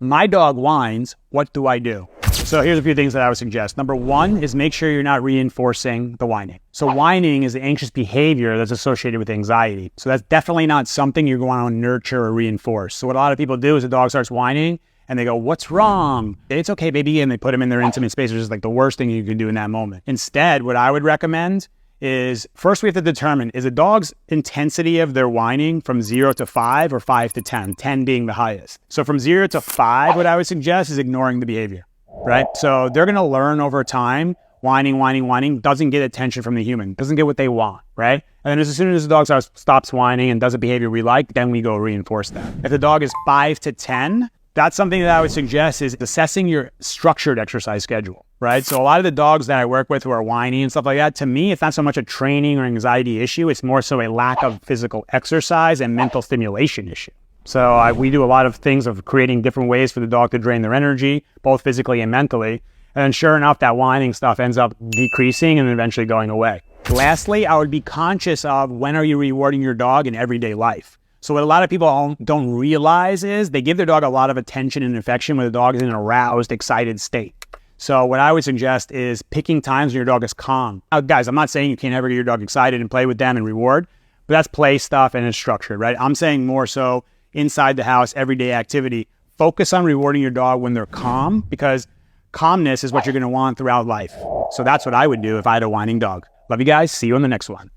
my dog whines, what do I do? So here's a few things that I would suggest. Number one is make sure you're not reinforcing the whining. So whining is the anxious behavior that's associated with anxiety. So that's definitely not something you're going to nurture or reinforce. So what a lot of people do is the dog starts whining and they go, what's wrong? It's okay, baby. And they put them in their intimate space, which is like the worst thing you can do in that moment. Instead, what I would recommend is first we have to determine, is a dog's intensity of their whining from 0 to 5 or 5 to 10, 10 being the highest. So from 0 to 5, what I would suggest is ignoring the behavior, right? So they're going to learn over time, whining, doesn't get attention from the human, doesn't get what they want, right? And then as soon as the dog stops whining and does a behavior we like, then we go reinforce that. If the dog is 5 to 10, that's something that I would suggest is assessing your structured exercise schedule, right? So a lot of the dogs that I work with who are whiny and stuff like that, to me, it's not so much a training or anxiety issue. It's more so a lack of physical exercise and mental stimulation issue. So we do a lot of things of creating different ways for the dog to drain their energy, both physically and mentally. And then sure enough, that whining stuff ends up decreasing and eventually going away. Lastly, I would be conscious of when are you rewarding your dog in everyday life. So what a lot of people don't realize is they give their dog a lot of attention and affection when the dog is in an aroused, excited state. So what I would suggest is picking times when your dog is calm. Now, guys, I'm not saying you can't ever get your dog excited and play with them and reward, but that's play stuff and it's structured, right? I'm saying more so inside the house, everyday activity. Focus on rewarding your dog when they're calm, because calmness is what you're going to want throughout life. So that's what I would do if I had a whining dog. Love you guys. See you on the next one.